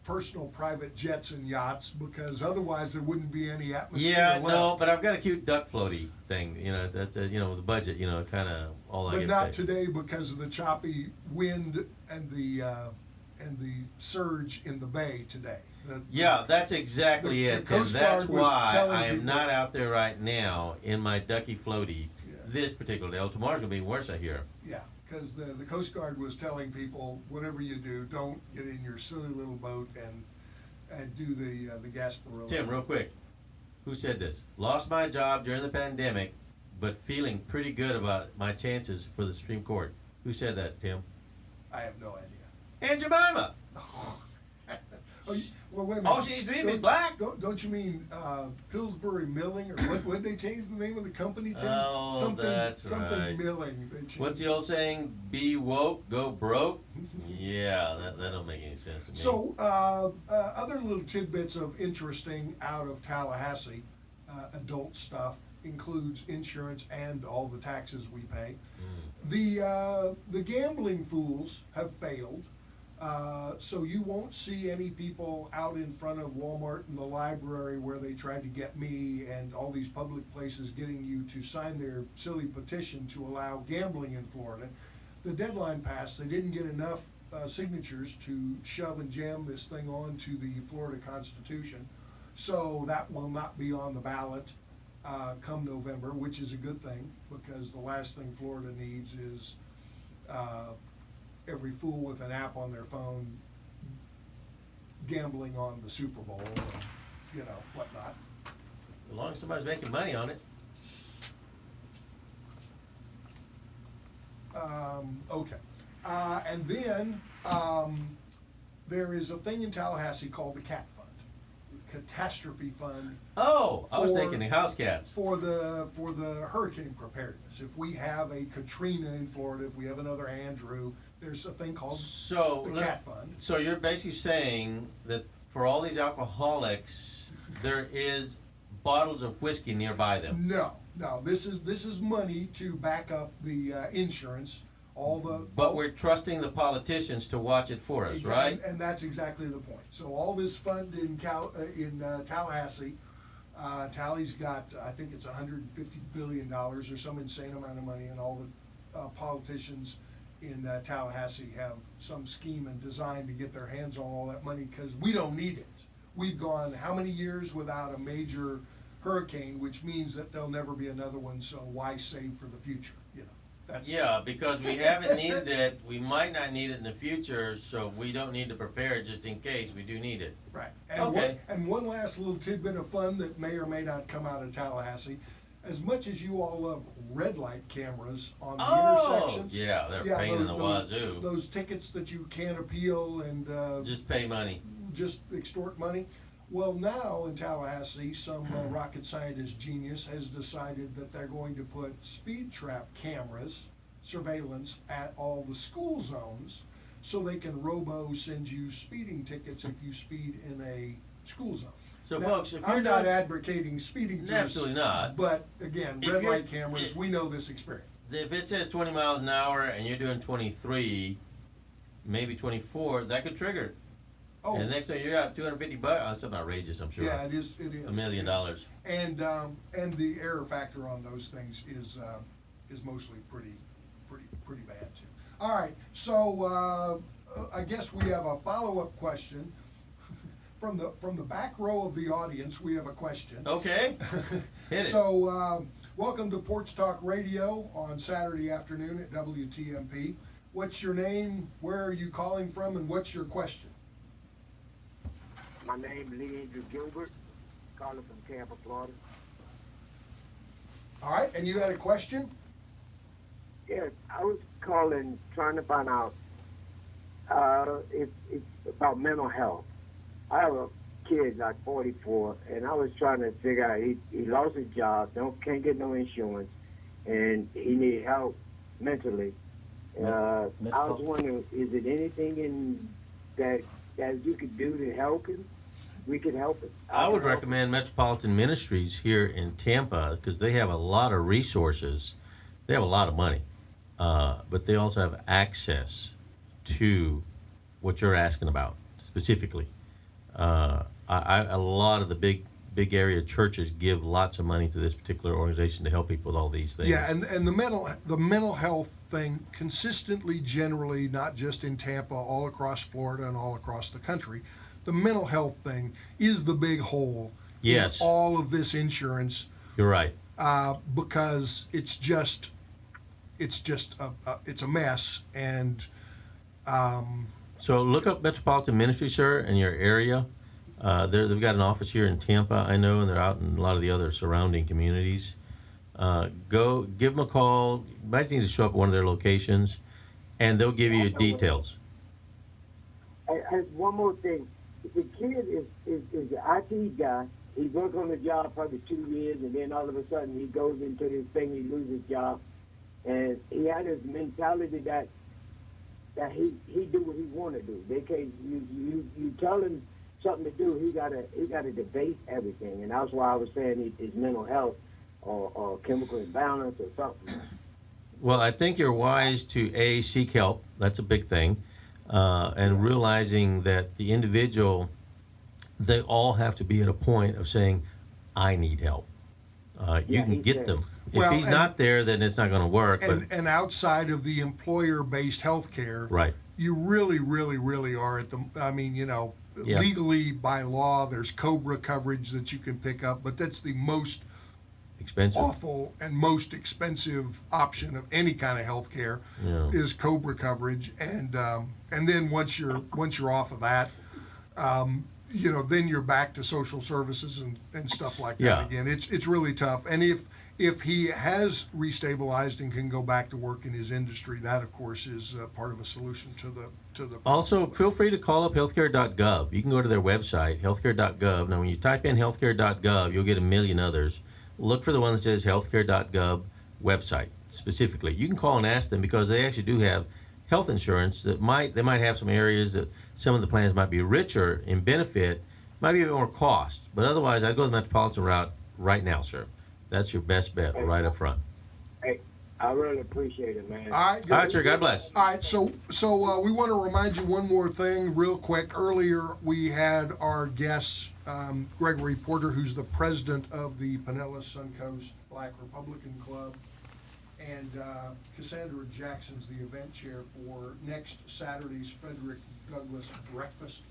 personal private jets and yachts, because otherwise there wouldn't be any atmosphere left. No, but I've got a cute duck floaty thing. That's with the budget. Kind of all I But get. not today because of the choppy wind and the surge in the bay today. That's exactly it, Tim. Coast That's Guard was why telling I am people- not out there right now in my ducky floaty Yeah. this particular day. Tomorrow's going to be worse, I hear. Yeah, because the Coast Guard was telling people, whatever you do, don't get in your silly little boat and do the Gasparilla. Tim, real quick, who said this? Lost my job during the pandemic, but feeling pretty good about my chances for the Supreme Court. Who said that, Tim? I have no idea. Aunt Jemima. Well, wait a minute. All she needs to be is black. Don't you mean Pillsbury Milling, or what they change the name of the company to? Oh, that's something right. Milling. They changed. What's the old saying? Be woke, go broke. Yeah, that don't make any sense to me. So, other little tidbits of interesting out of Tallahassee, adult stuff, includes insurance and all the taxes we pay. The gambling fools have failed. So you won't see any people out in front of Walmart and the library where they tried to get me and all these public places getting you to sign their silly petition to allow gambling in Florida. The deadline passed. They didn't get enough signatures to shove and jam this thing on to the Florida Constitution. So that will not be on the ballot come November, which is a good thing, because the last thing Florida needs is every fool with an app on their phone gambling on the Super Bowl and, whatnot. As long as somebody's making money on it. Okay. And then there is a thing in Tallahassee called the CAT Fund, Catastrophe Fund. Oh, I was For- thinking the house cats. For the hurricane preparedness. If we have a Katrina in Florida, if we have another Andrew, there's a thing called So, the CAT Fund. so you're basically saying that for all these alcoholics, there is bottles of whiskey nearby them. No, this is money to back up the insurance. But we're trusting the politicians to watch it for us, right? And that's exactly the point. So all this fund in Tallahassee, Tally's got, I think it's $150 billion or some insane amount of money, and all the politicians in Tallahassee have some scheme and design to get their hands on all that money, because we don't need it. We've gone how many years without a major hurricane, which means that there'll never be another one, so why save for the future, That's, Yeah, because we haven't needed it, we might not need it in the future, so we don't need to prepare just in case we do need it. Right. And Okay. one last little tidbit of fun that may or may not come out of Tallahassee. As much as you all love red light cameras on the intersections. Yeah, they're a pain in the wazoo. Those tickets that you can't appeal and Just pay money. just extort money. Well, now in Tallahassee, some rocket scientist genius has decided that they're going to put speed trap cameras, surveillance, at all the school zones, so they can send you speeding tickets if you speed in a school zone. So Now, folks, if you're I'm not advocating speeding tickets. Absolutely not. But again, If red you're- light cameras, we know this experience. If it says 20 miles an hour and you're doing 23, maybe 24, that could trigger it. Oh, And the next time you're out $250, that's something outrageous, I'm sure. yeah, it is. $1 million. And the error factor on those things is mostly pretty bad too. All right, so I guess we have a follow-up question from the back row of the audience. We have a question. Okay, hit it. So welcome to Porch Talk Radio on Saturday afternoon at WTMP. What's your name? Where are you calling from? And what's your question? My name is Andrew Gilbert, calling from Tampa, Florida. All right, and you had a question? Yes, I was calling, trying to find out it's about mental health. I have a kid, like 44, and I was trying to figure out, he lost his job, can't get no insurance, and he needed help mentally. I was wondering, is it anything in that you could do to help him? We could help him. I would recommend Metropolitan Ministries here in Tampa, because they have a lot of resources. They have a lot of money, but they also have access to what you're asking about specifically. A lot of the big area churches give lots of money to this particular organization to help people with all these things. Yeah, and the mental health thing consistently, generally, not just in Tampa, all across Florida and all across the country, the mental health thing is the big hole Yes. in all of this insurance, You're right. because it's a mess. And So look up Metropolitan Ministries, sir, in your area. They've got an office here in Tampa, I know, and they're out in a lot of the other surrounding communities. Go give them a call. You might need to show up at one of their locations, and they'll give you details. And one more thing. The kid is the IT guy. He worked on the job probably 2 years, and then all of a sudden he goes into this thing, he loses his job. And he had this mentality that he do what he want to do. They can't, you tell him something to do, he gotta debate everything. And that's why I was saying his mental health or chemical imbalance or something. Well, I think you're wise to seek help. That's a big thing. and realizing that the individual, they all have to be at a point of saying, I need help. You Yeah, can he get said. them. Well, If he's not there, then it's not going to work. And outside of the employer-based health care, Right. you really, really, really are at the, I mean, Yeah. legally by law, there's COBRA coverage that you can pick up, but that's the most Expensive. awful and most expensive option of any kind of health care Yeah. is COBRA coverage. And then once you're off of that, then you're back to social services and stuff like that Yeah. again. It's really tough. And if he has restabilized and can go back to work in his industry, that of course is part of a solution to the Also, feel free to call up healthcare.gov. You can go to their website, healthcare.gov. Now, when you type in healthcare.gov, you'll get a million others. Look for the one that says healthcare.gov website specifically. You can call and ask them because they actually do have health insurance they might have some areas that some of the plans might be richer in benefit, might be a bit more cost. But otherwise, I'd go the metropolitan route right now, sir. That's your best bet right up front. Hey, I really appreciate it, man. All right, good. All right, sir. God bless. All right, so we want to remind you one more thing real quick. Earlier, we had our guest, Gregory Porter, who's the president of the Pinellas Suncoast Black Republican Club, and Cassandra Jackson's the event chair for next Saturday's Frederick Douglas Breakfast.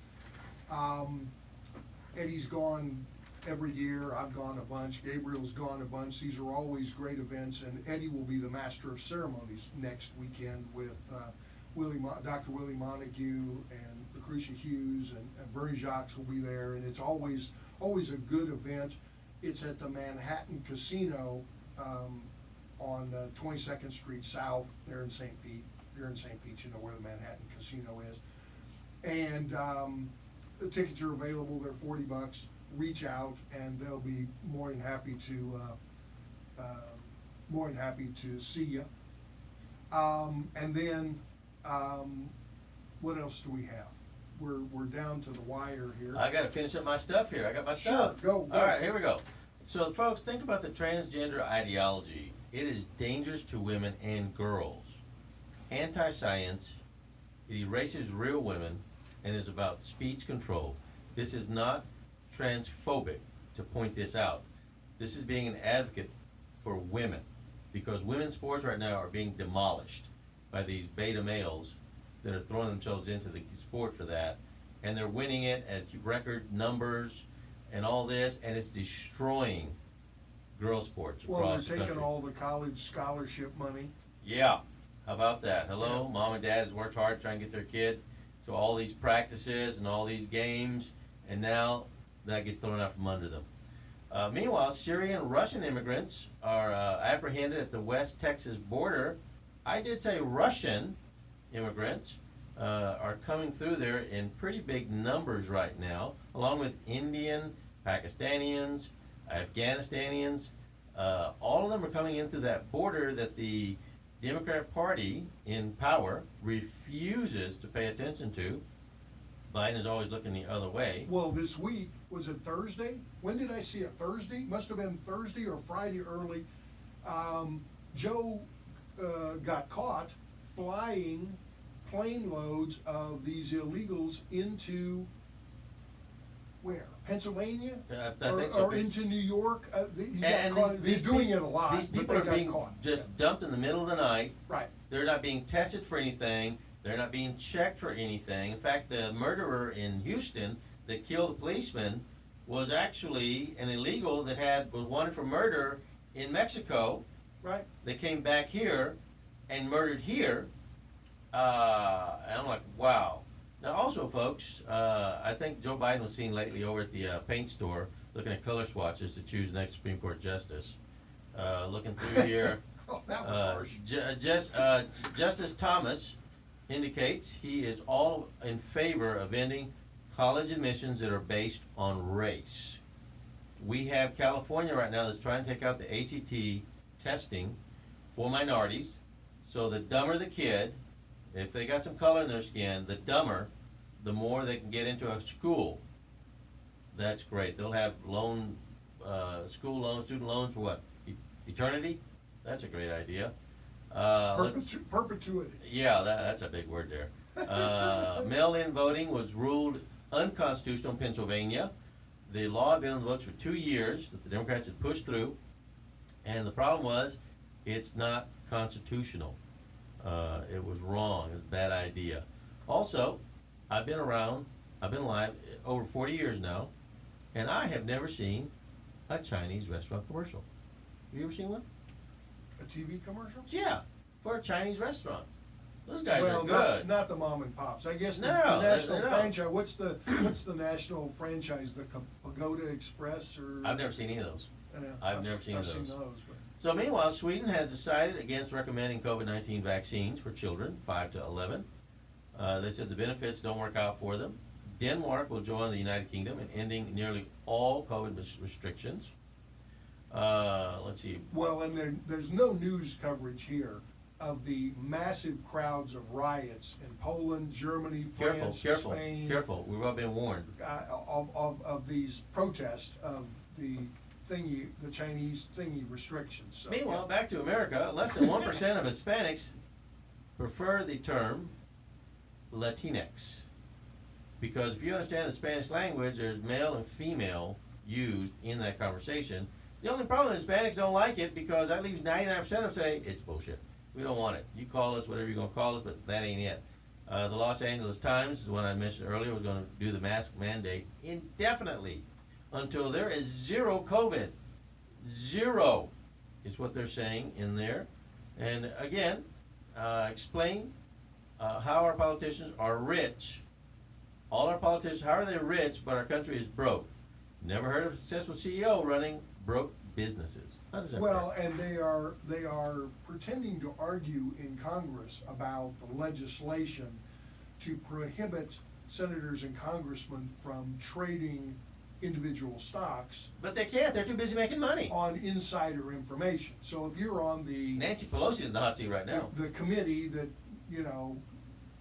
Eddie's gone every year. I've gone a bunch. Gabriel's gone a bunch. These are always great events, and Eddie will be the master of ceremonies next weekend with Dr. Willie Montague and Lucretia Hughes, and Bernie Jacques will be there, and it's always a good event. It's at the Manhattan Casino on 22nd Street South there in St. Pete. If you're in St. Pete, you know where the Manhattan Casino is. And the tickets are available. They're $40. Reach out, and they'll be more than happy to see you. And then, what else do we have? We're down to the wire here. I got to finish up my stuff here. I got my stuff. Sure, go. All right, here we go. So, folks, think about the transgender ideology. It is dangerous to women and girls. Anti-science. It erases real women and is about speech control. This is not transphobic to point this out. This is being an advocate for women because women's sports right now are being demolished by these beta males that are throwing themselves into the sport for that, and they're winning it at record numbers and all this, and it's destroying girls sports Well, across the they're taking country. all the college scholarship money. Yeah, how about that? Hello, mom and dad has worked hard trying to get their kid to all these practices and all these games, and now that gets thrown out from under them. Meanwhile, Syrian and Russian immigrants are apprehended at the West Texas border. I did say Russian immigrants are coming through there in pretty big numbers right now, along with Indian, Pakistanians, Afghanistanians. All of them are coming in through that border that the Democrat Party in power refuses to pay attention to. Biden is always looking the other way. Well, this week, was it Thursday? When did I see it? Thursday? Must have been Thursday or Friday early. Joe got caught flying plane loads of these illegals into where? Pennsylvania? I think so. Or into New York? He got And caught. They're doing it a lot, These but people they are got being caught. just dumped in the middle of the night. Right. They're not being tested for anything. They're not being checked for anything. In fact, the murderer in Houston that killed the policeman was actually an illegal that was wanted for murder in Mexico. Right. They came back here and murdered here. And I'm like, wow. Now, also, folks, I think Joe Biden was seen lately over at the paint store looking at color swatches to choose next Supreme Court justice. Looking through here, Oh, that was harsh. Justice Thomas indicates he is all in favor of ending college admissions that are based on race. We have California right now that's trying to take out the ACT testing for minorities. So the dumber the kid, if they got some color in their skin, the dumber, the more they can get into a school. That's great. They'll have school loans, student loans for what? Eternity? That's a great idea. Perpetuity. Yeah, that's a big word there. Mail-in voting was ruled unconstitutional in Pennsylvania. The law had been on the books for 2 years that the Democrats had pushed through, and the problem was it's not constitutional. It was wrong. It was a bad idea. Also, I've been alive over 40 years now, and I have never seen a Chinese restaurant commercial. Have you ever seen one? A TV commercial? Yeah, for a Chinese restaurant. Those guys Well, are good. not the mom and pops. I guess the No, national they don't. franchise. What's the national franchise? The Pagoda Express or? I've never seen any of those. Yeah, I've never seen I've those. seen those. But So meanwhile, Sweden has decided against recommending COVID-19 vaccines for children 5 to 11. They said the benefits don't work out for them. Denmark will join the United Kingdom in ending nearly all COVID restrictions. Let's see. well, and there's no news coverage here of the massive crowds of riots in Poland, Germany, France, Spain. Careful. We've all been warned. Of these protests of the Chinese thingy restrictions. So, Meanwhile, back to America, less than 1% of Hispanics prefer the term Latinx. Because if you understand the Spanish language, there's male and female used in that conversation. The only problem is Hispanics don't like it because that leaves 99% of them say, it's bullshit. We don't want it. You call us whatever you're going to call us, but that ain't it. The Los Angeles Times is one I mentioned earlier, was going to do the mask mandate indefinitely until there is zero COVID. Zero is what they're saying in there. And again, explain how our politicians are rich. All our politicians, how are they rich, but our country is broke? Never heard of a successful CEO running broke businesses. How does that Well, work? and they are pretending to argue in Congress about the legislation to prohibit senators and congressmen from trading individual stocks But they can't. They're too busy making money. on insider information. So if you're on the Nancy Pelosi is in the hot seat right now. the committee that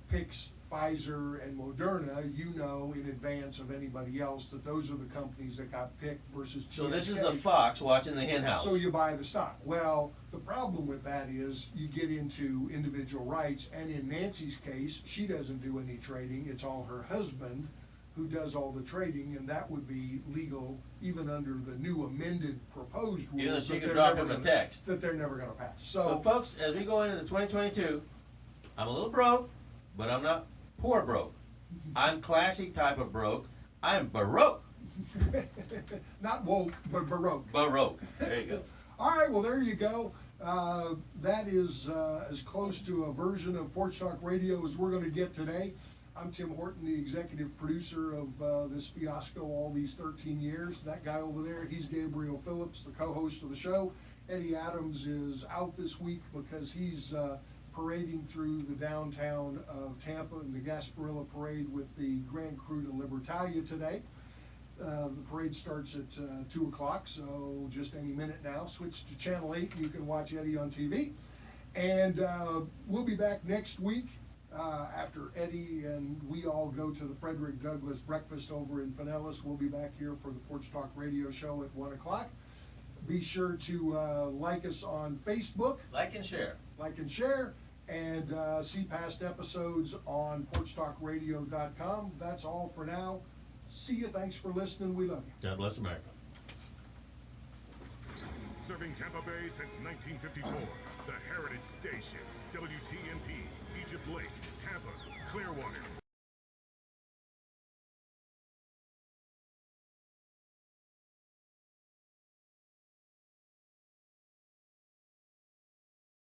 picks Pfizer and Moderna, in advance of anybody else that those are the companies that got picked versus So this is GSK. the fox watching the hen house. So you buy the stock. Well, the problem with that is you get into individual rights, and in Nancy's case, she doesn't do any trading. It's all her husband who does all the trading, and that would be legal even under the new amended proposed rules. Even though she that could they're drop never him a gonna- text. That they're never gonna pass. So, So, folks, as we go into the 2022, I'm a little broke, but I'm not poor broke. I'm classy type of broke. I'm baroque. not woke, but baroque. Baroque. There you go. All right, well, there you go. That is as close to a version of Porch Talk Radio as we're going to get today. I'm Tim Horton, the executive producer of this fiasco all these 13 years. That guy over there, he's Gabriel Phillips, the co-host of the show. Eddie Adams is out this week because he's parading through the downtown of Tampa in the Gasparilla Parade with the Grand Krewe de Libertalia today. The parade starts at 2 o'clock, so just any minute now. Switch to Channel 8, you can watch Eddie on TV. And we'll be back next week after Eddie and we all go to the Frederick Douglas Breakfast over in Pinellas. We'll be back here for the Porch Talk Radio show at 1 o'clock. Be sure to like us on Facebook. Like and share. Like and share, and see past episodes on porchtalkradio.com. That's all for now. See you. Thanks for listening. We love you. God bless America. Serving Tampa Bay since 1954. The Heritage Station. WTMP, Egypt Lake, Tampa, Clearwater,